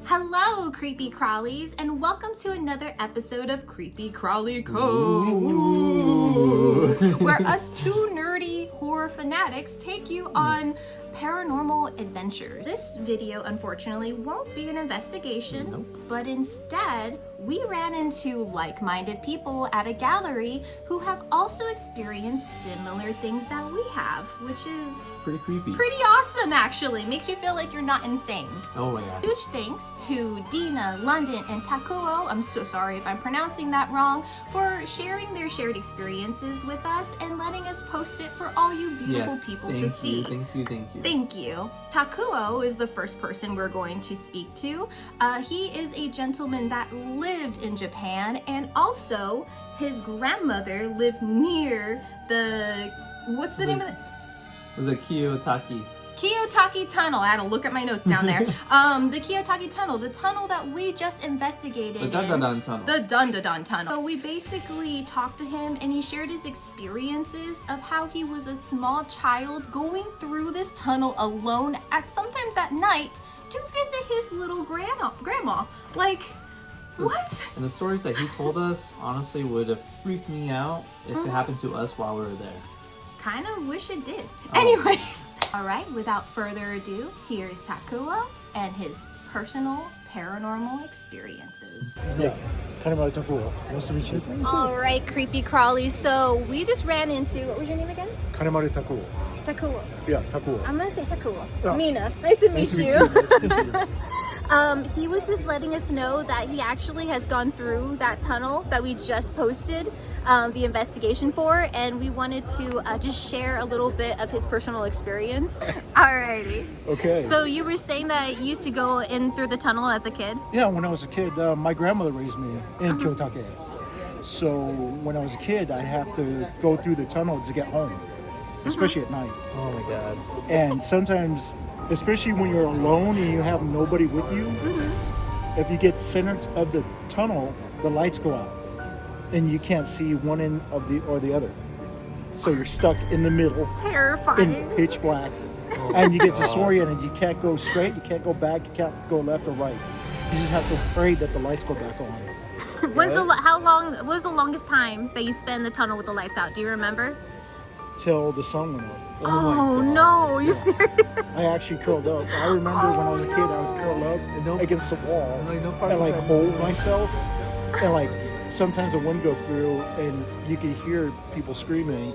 Hello, Creepy Crawlies, and welcome to another episode of Creepy Crawly Cove, where us two nerdy horror fanatics take you on paranormal adventures. This video, unfortunately, won't be an investigation, but instead, we ran into like-minded people at a gallery who have also experienced similar things that we have, which is pretty creepy. Pretty awesome, actually. Makes you feel like you're not insane. Oh yeah. Huge thanks to Dina, London, and Takuo, I'm so sorry if I'm pronouncing that wrong, for sharing their shared experiences with us and letting us post it for all you beautiful people to see. Thank you. Thank you. Takuo is the first person we're going to speak to. He is a gentleman that lived in Japan, and also his grandmother lived near the, what's the name of it? Was it Kiyotaki Tunnel. I had to look at my notes down there. The Kiyotaki Tunnel, the tunnel that we just investigated. The Dun Tunnel. The Dun Tunnel. So we basically talked to him, and he shared his experiences of how he was a small child going through this tunnel alone sometimes at night to visit his little grandma. Like, what? And the stories that he told us honestly would have freaked me out if it happened to us while we were there. Kind of wish it did. Anyways, all right, without further ado, here's Takuo and his personal paranormal experiences. Yeah, Paranormal Takuo. Nice to meet you. All right, Creepy Crawlies. So we just ran into, what was your name again? Paranormal Takuo. Takuo. Yeah, Takuo. I'm gonna say Takuo. Oh. Mina, nice to meet you. Nice to meet you. He was just letting us know that he actually has gone through that tunnel that we just posted the investigation for, and we wanted to just share a little bit of his personal experience. Alrighty. Okay. So you were saying that you used to go in through the tunnel as a kid? Yeah, when I was a kid, my grandmother raised me in Kiyotaki. So when I was a kid, I'd have to go through the tunnel to get home, especially at night. Oh my god. And sometimes, especially when you're alone and you have nobody with you, if you get center of the tunnel, the lights go out and you can't see one end of the other. So you're stuck in the middle. Terrifying. In pitch black. And you get disoriented. You can't go straight, you can't go back, you can't go left or right. You just have to pray that the lights go back on. What was the longest time that you spent in the tunnel with the lights out? Do you remember? Till the sun went up. Oh no, you serious? I actually curled up. I remember when I was a kid, I would curl up against the wall and like hold myself. And like sometimes the wind go through and you could hear people screaming.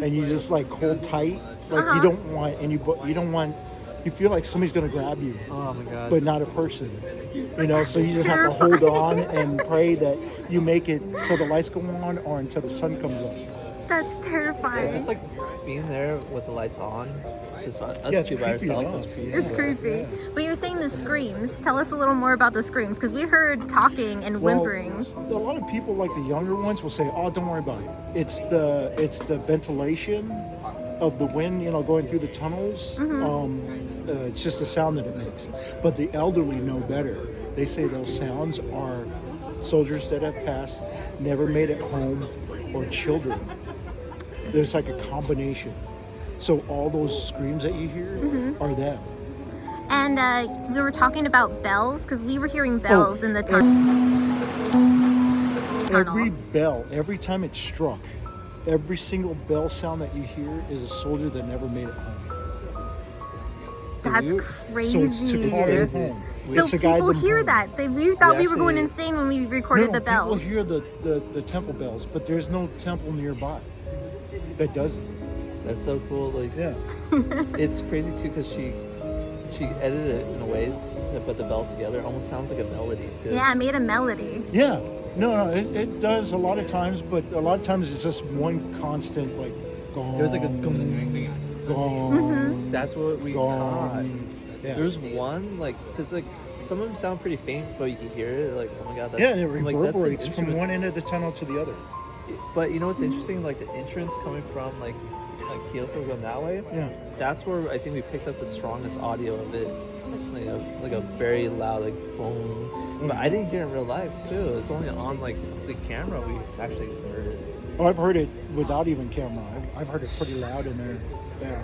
And you just like hold tight, like you don't want you feel like somebody's gonna grab you. Oh my god. But not a person, you know. So you just have to hold on and pray that you make it till the lights go on or until the sun comes up. That's terrifying. Just like being there with the lights on, just us two by creepy ourselves. enough. It's creepy. It's creepy. But you were saying the screams. Tell us a little more about the screams, because we heard talking and whimpering. A lot of people, like the younger ones, will say, "Oh, don't worry about it. It's the ventilation of the wind, you know, going through the tunnels. It's just the sound that it makes." But the elderly know better. They say those sounds are soldiers that have passed, never made it home, or children. There's like a combination. So all those screams that you hear are them. And we were talking about bells, because we were hearing bells in the tunnel. Every bell, every time it struck, every single bell sound that you hear is a soldier that never made it home. That's crazy. So it's to home. So It's to guide people them hear home. that. We thought we were going actually- insane when we recorded the bells. People hear the temple bells, but there's no temple nearby that does it. That's so cool. Like, Yeah. it's crazy too because she edited it in a way to put the bells together. It almost sounds like a melody too. Yeah, I made a melody. Yeah. No, it does a lot of times, but a lot of times it's just one constant, like, gong. It was like a gong. That's what we Gong. caught. Yeah. There's one, like, because like some of them sound pretty faint, but you can hear it. Like, oh my god, that's, Yeah, it I'm like, that's an reverberates from instrument. one end of the tunnel to the other. But you know what's interesting? Like the entrance coming from like like Kyoto, going that way. Yeah. That's where I think we picked up the strongest audio of it, like a very loud like boom. But I didn't hear it in real life too. It's only on like the camera we actually heard it. Oh, I've heard it without even camera. I've heard it pretty loud in there. Yeah.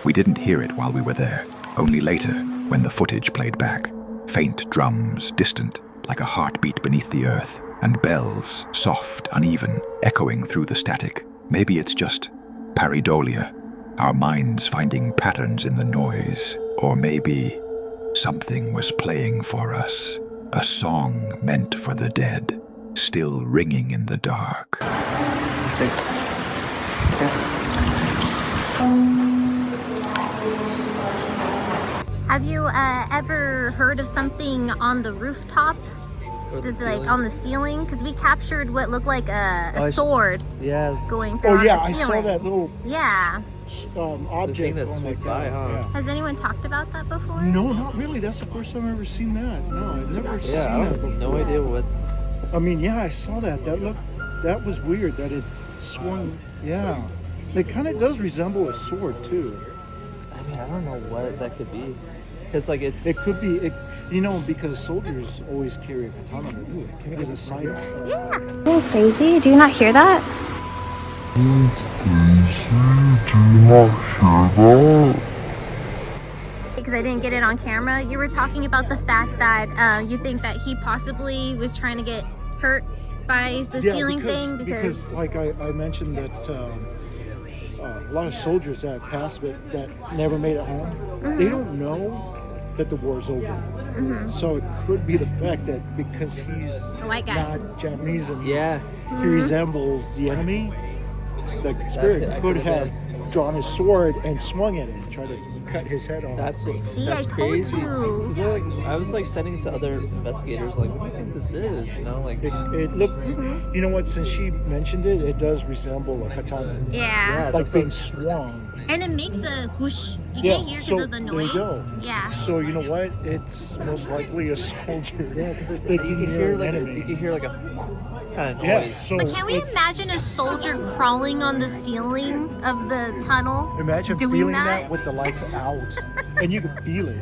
We didn't hear it while we were there, only later, when the footage played back. Faint drums, distant, like a heartbeat beneath the earth, and bells, soft, uneven, echoing through the static. Maybe it's just pareidolia, our minds finding patterns in the noise. Or maybe something was playing for us, a song meant for the dead, still ringing in the dark. Have you ever heard of something on the rooftop? Does it like on the ceiling? Because we captured what looked like a sword. Yeah. Going through. Oh yeah, on the I ceiling. saw that little object. thing that going swooped like by, that. huh? Yeah. Has anyone talked about that before? No, not really. That's the first time I've ever seen that. No, I've never seen Yeah, I that before. have no idea what. I mean, yeah, I saw that. That was weird that it swung. Yeah, it kind of does resemble a sword too. I mean, I don't know what that could be. Cause like it's. It could be, because soldiers always carry a katana as a sign. Yeah. Are you crazy? Do you not hear that? Because I didn't get it on camera. You were talking about the fact that you think that he possibly was trying to get hurt by the ceiling thing because like I mentioned that a lot of soldiers that passed that never made it home, they don't know that the war's over. So it could be the fact that because he's a white guy, not Japanese and Yeah. he resembles the enemy, the spirit could have drawn his sword and swung at him, tried to cut his head off. That's See, that's I told crazy. you. 'Cause they're, like, I was like sending it to other investigators, like, what do you think this is? You know, like. It looked, you know what? Since she mentioned it, it does resemble a katana, Yeah. like that's being what- swung. And it makes a whoosh. You Yeah, can't hear because so of the there noise. you go. Yeah. So you know what? It's most likely a soldier. Yeah, because that you can can hear an like enemy. you can hear like a kind of Yeah. noise. So But can we imagine a soldier crawling on the ceiling of the tunnel? imagine doing feeling that? that with the lights out, and you can feel it.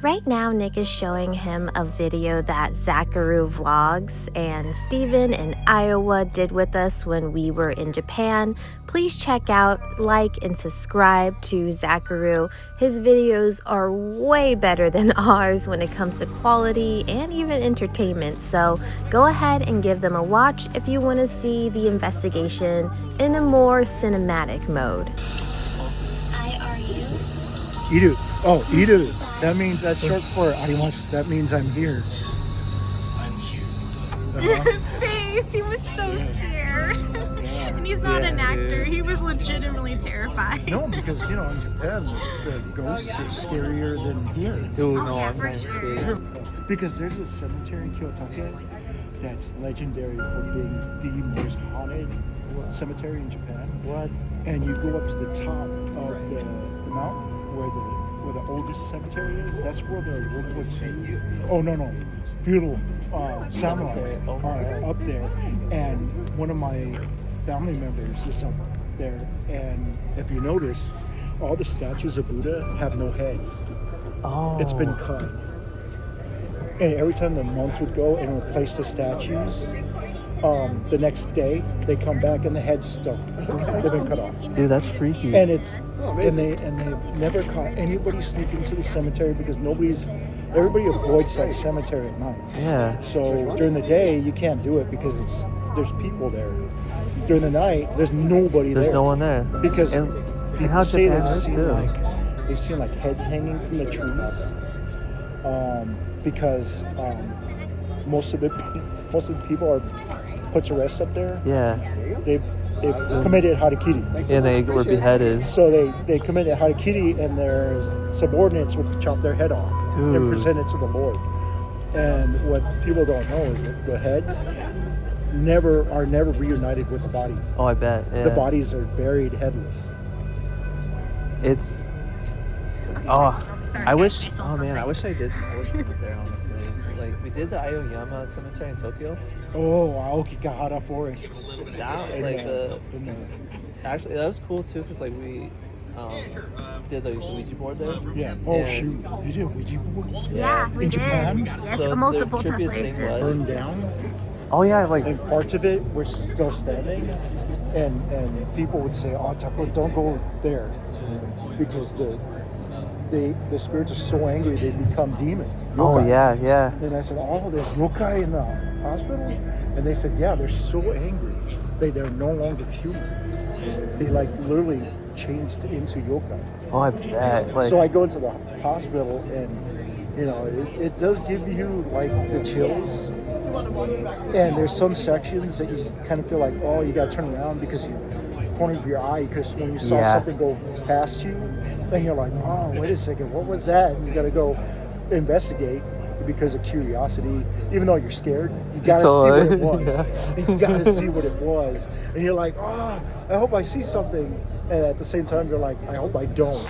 Right now, Nick is showing him a video that Zachary Vlogs and Steven in Iowa did with us when we were in Japan. Please check out, like, and subscribe to Zachary. His videos are way better than ours when it comes to quality and even entertainment. So go ahead and give them a watch if you want to see the investigation in a more cinematic mode. Iru. Oh, Iru. That means that's short for arimasu. That means I'm here. His face, he was so scared. And he's not an actor. He was legitimately terrified. No, because in Japan, the ghosts are scarier than here. Dude, Oh, no, yeah, I'm for not sure. kidding. Because there's a cemetery in Kiyotake that's legendary for being the most haunted cemetery in Japan. What? And you go up to the top of the mountain where the oldest cemetery is. That's where the World War II. Oh no, feudal samurais Oh, my are God. up there, and one of my family members is up there. And if you notice, all the statues of Buddha have no heads. Oh. It's been cut. And every time the monks would go and replace the statues, the next day they come back and the heads still they've been cut off. Dude, that's freaky. And they've never caught anybody sneaking into the cemetery because everybody avoids that cemetery at night. Yeah. So during the day you can't do it because there's people there. During the night there's nobody there. There's no one there. Because and people how say Japan they've is seen too. they've seen like heads hanging from the trees. Because most of the people are put to rest up there. Yeah. They've committed harakiri. And they were beheaded. So they committed harakiri, and their subordinates would chop their head off and Dude. present it to the Lord. And what people don't know is that the heads are never reunited with the bodies. Oh, I bet. Yeah. The bodies are buried headless. It's. Oh, Sorry, I guys, wish. I sold Oh man, something. I wish I did. I wish we went there honestly. Like we did the Aoyama Cemetery in Tokyo. Oh, Aokigahara Forest. That In like the in the actually that was cool too because like we did the Ouija board there. yeah. Oh And- shoot! You did a Ouija board? Yeah, we In did. Japan? Yes, So the multiple trippiest thing places. was- Burned down, Oh yeah, like and parts of it were still standing, and people would say, "Oh, Taco, don't go there," because the spirits are so angry they become demons. oh Yokai. yeah. And I said, "Oh, there's yokai in the hospital," and they said, "Yeah, they're so angry, they're no longer human. They like literally changed into yokai." Oh, I bet. Like So I go into the hospital, and you know, it does give you like the chills. And there's some sections that you just kind of feel like, oh, you gotta turn around because you corner of your eye, because when you saw Yeah. something go past you, then you're like, oh, wait a second, what was that? And you gotta go investigate because of curiosity. Even though you're scared, you gotta So, see what it was. yeah. You gotta see what it was, and you're like, oh, I hope I see something. And at the same time, you're like, I hope I don't.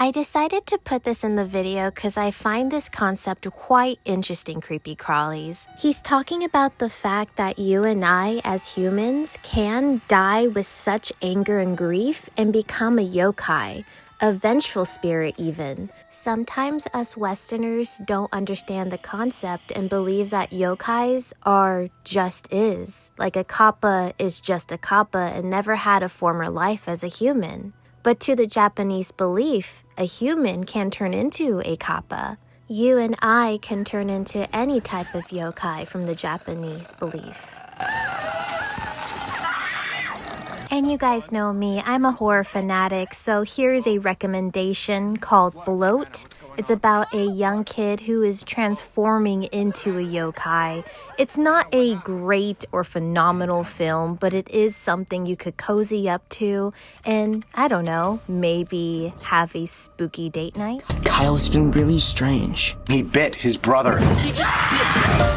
I decided to put this in the video because I find this concept quite interesting, Creepy Crawlies. He's talking about the fact that you and I, as humans, can die with such anger and grief and become a yokai, a vengeful spirit even. Sometimes us Westerners don't understand the concept and believe that yokais are just is. Like a kappa is just a kappa and never had a former life as a human. But to the Japanese belief, a human can turn into a kappa. You and I can turn into any type of yokai from the Japanese belief. And you guys know me, I'm a horror fanatic, so here's a recommendation called Bloat. It's about a young kid who is transforming into a yokai. It's not a great or phenomenal film, but it is something you could cozy up to and, I don't know, maybe have a spooky date night. Kyle's been really strange. He bit his brother.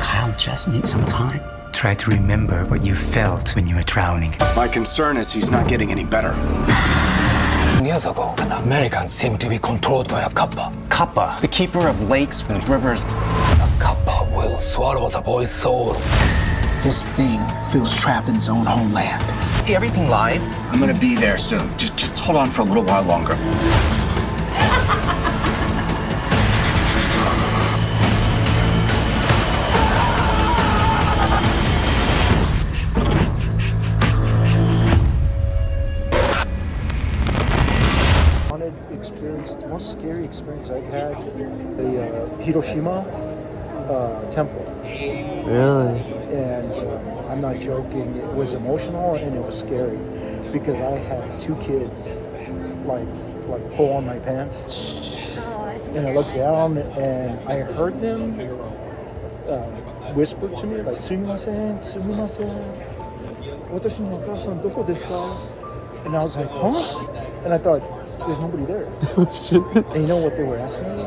Kyle just needs some time. Try to remember what you felt when you were drowning. My concern is he's not getting any better. Years ago, an American seemed to be controlled by a kappa. Kappa, the keeper of lakes and rivers. A kappa will swallow the boy's soul. This thing feels trapped in its own homeland. See everything live? I'm gonna be there soon. Just hold on for a little while longer. Haunted experience, the most scary experience I've had, the Hiroshima temple. really. And I'm not joking, it was emotional and it was scary because I had two kids like pull on my pants. And I looked down and I heard them whisper to me like, "Sumimasen, sumimasen. Watashi no okasan doko desu ka?" And I was like, huh? And I thought, there's nobody there. And you know what they were asking me?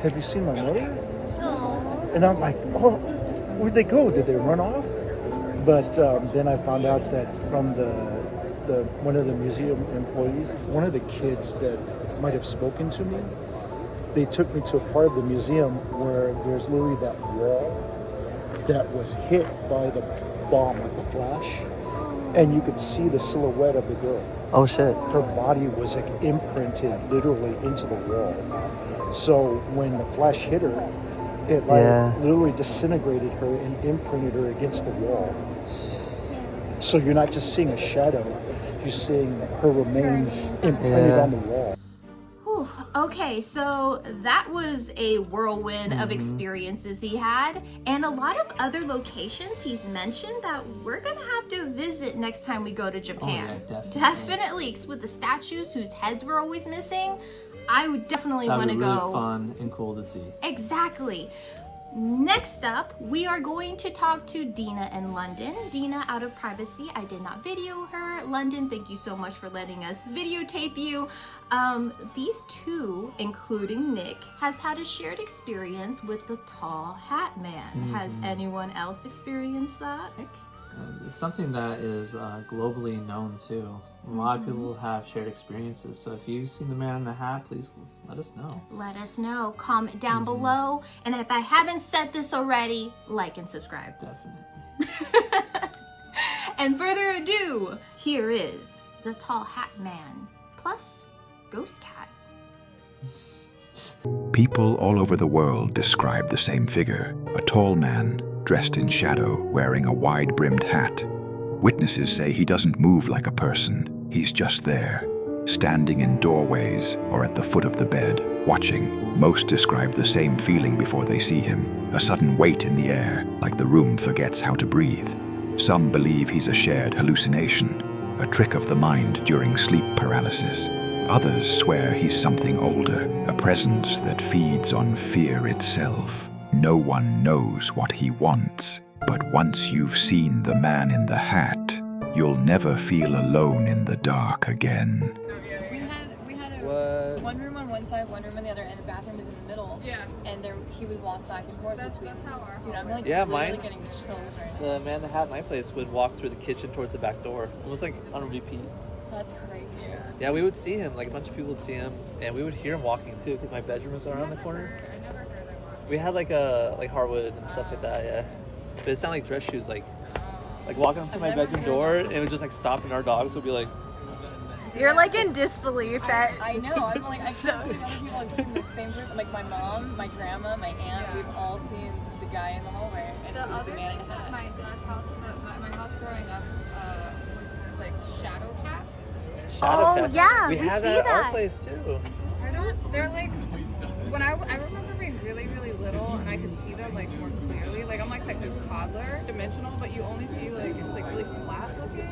Have you seen my mother? And I'm like, oh, where'd they go? Did they run off? But then I found out that from the one of the museum employees, one of the kids that might have spoken to me, they took me to a part of the museum where there's literally that wall that was hit by the bomb, like the flash, and you could see the silhouette of the girl. Oh shit. Her body was like imprinted literally into the wall. So when the flash hit her, it like Yeah. literally disintegrated her and imprinted her against the wall. So you're not just seeing a shadow, you're seeing her remains imprinted Yeah. on the wall. Whew. Okay, so that was a whirlwind of experiences he had, and a lot of other locations he's mentioned that we're gonna have to visit next time we go to Japan. Definitely, 'cause with the statues whose heads were always missing, I would definitely want to go. fun and cool to see. Exactly. Next up, we are going to talk to Dina in London. Dina, out of privacy, I did not video her. London, thank you so much for letting us videotape you. These two, including Nick, has had a shared experience with the tall hat man. Has anyone else experienced that? It's something that is globally known too. A lot of people have shared experiences. So if you've seen the Man in the Hat, please let us know. Let us know. Comment down below. And if I haven't said this already, like and subscribe. Definitely. And further ado, here is the Tall Hat Man plus Ghost Cat. People all over the world describe the same figure, a tall man dressed in shadow, wearing a wide-brimmed hat. Witnesses say he doesn't move like a person. He's just there, standing in doorways or at the foot of the bed, watching. Most describe the same feeling before they see him, a sudden weight in the air, like the room forgets how to breathe. Some believe he's a shared hallucination, a trick of the mind during sleep paralysis. Others swear he's something older, a presence that feeds on fear itself. No one knows what he wants, but once you've seen the Man in the Hat, you'll never feel alone in the dark again. We had one room on one side, one room on the other, and the bathroom was in the middle. Yeah. And he would walk back and forth between. That's how our. Dude, I'm like literally getting chills right now. The Man in the Hat, my place, would walk through the kitchen towards the back door. It was like on repeat. That's crazy. Yeah, we would see him. Like a bunch of people would see him, and we would hear him walking too, because my bedroom was around the corner. We had like hardwood and stuff like that. Yeah, but it sounded like dress shoes. Like walking up to my bedroom door, and it would just like stop, and our dogs would be like. You're like in disbelief that. I know. I'm like, I can't believe other people have seen the same person. Like my mom, my grandma, my aunt. We've all seen the guy in the hallway, and it was the Man in the Hat. My dad's house, my house growing up, was like shadow cats. Cats. Yeah, we had see that at our that. place too. They're like, when I remember being really, really little and I could see them like more clearly. Like I'm like type of toddler, dimensional, but you only see like, it's like really flat looking.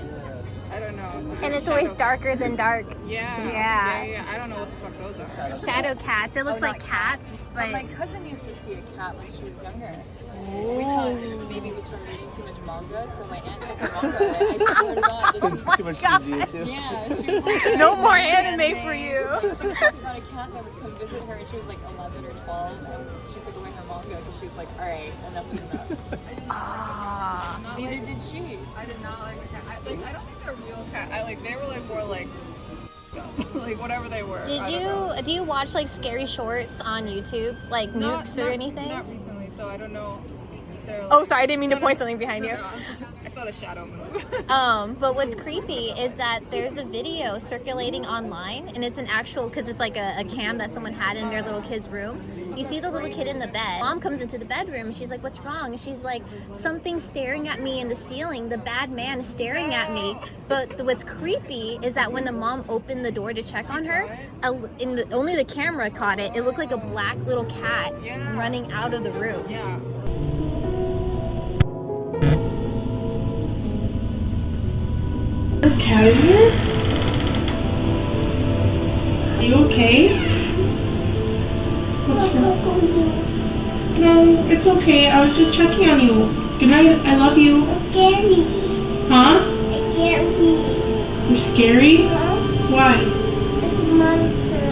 I don't know. And it's always darker than dark. Yeah. I don't know what the fuck those are. Shadow cats. It looks like cats, but. My cousin used to see a cat when she was younger. We thought maybe it was from reading too much manga, so my aunt took her manga away. I swear to God. Too much TV too. Yeah, she was like, no more anime for you. She was talking about a cat that would come visit her, and she was like 11 or 12, and she took away her manga because she was like, all right, enough is enough. Neither did she. I did not like a cat. I don't think they're real cat. They were like more like like whatever they were. Do you watch like scary shorts on YouTube, like Nukes or anything? Not recently, so I don't know. Oh, sorry, I didn't mean to point something behind you. I saw the shadow move. But what's creepy is that there's a video circulating online, and it's an actual, because it's like a cam that someone had in their little kid's room. You see the little kid in the bed. Mom comes into the bedroom, and she's like, what's wrong? And she's like, something's staring at me in the ceiling. The bad man is staring at me. But what's creepy is that when the mom opened the door to check on her, only the camera caught it. It looked like a black little cat running out of the room. Yeah. Cat in here? Are you okay? What's wrong? No, it's okay. I was just checking on you. Good night. I love you. It's scary. Huh? It's scary. You're scary? Huh? Why? It's a monster.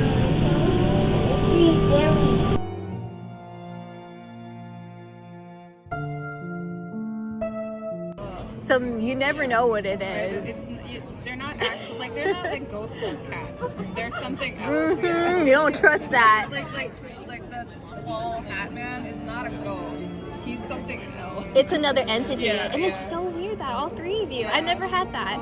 It's really scary. So you never know what it is. They're not actually like they're not like ghosts of cats. There's something else. You don't trust that. Like the tall hat man is not a ghost. He's something else. It's another entity, and yeah. it's so weird that all three of you. I never had that.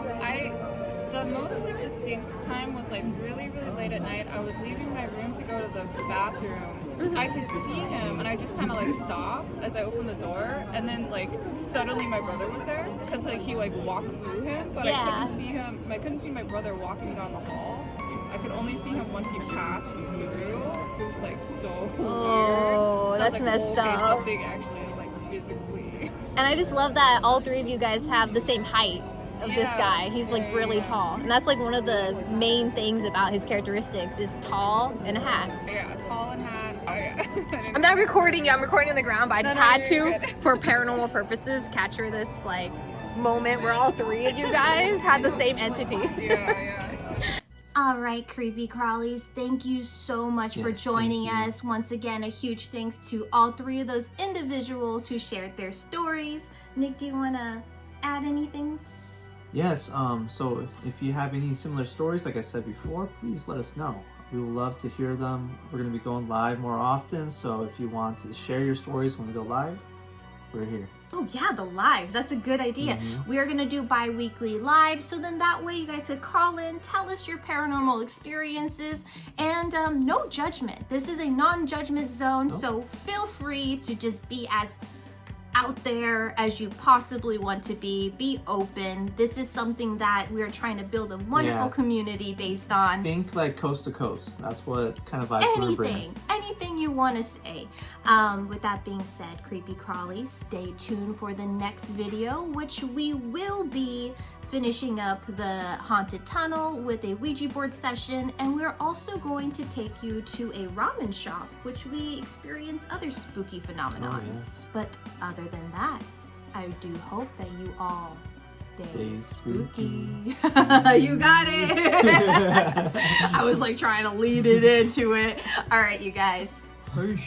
The most like distinct time was like really, really late at night. I was leaving my room to go to the bathroom. I could see him, and I just kind of like stopped as I opened the door, and then like suddenly my brother was there because like he like walked through him, but I couldn't see him. I couldn't see my brother walking down the hall. I could only see him once he passed through. It was like so weird. Oh, that's like, messed okay, up. Something actually is like physically. And I just love that all three of you guys have the same height of this guy. He's like really tall, and that's like one of the main things about his characteristics is tall and a hat. Yeah, tall and hat. Oh yeah. I'm not recording you. I'm recording on the ground, but I just had to, for paranormal purposes, capture this like moment where all three of you guys had the same entity. Yeah. All right, Creepy Crawlies, thank you so much for joining us. Once again, a huge thanks to all three of those individuals who shared their stories. Nick, do you want to add anything? Yes, so if you have any similar stories, like I said before, please let us know. We would love to hear them. We're going to be going live more often, so if you want to share your stories when we go live, we're here. Oh yeah, the lives. That's a good idea. We are going to do bi-weekly lives, so then that way you guys could call in, tell us your paranormal experiences, and no judgment. This is a non-judgment zone, so feel free to just be as out there as you possibly want to be. Be open. This is something that we're trying to build a wonderful community based on. Think like coast to coast. That's what kind of vibe we're bringing. Anything you want to say. With that being said, Creepy Crawlies, stay tuned for the next video, which we will be finishing up the haunted tunnel with a Ouija board session, and we're also going to take you to a ramen shop, which we experience other spooky phenomenons. But other than that, I do hope that you all stay spooky. You got it. I was like trying to lead it into it. All right, you guys. Peace.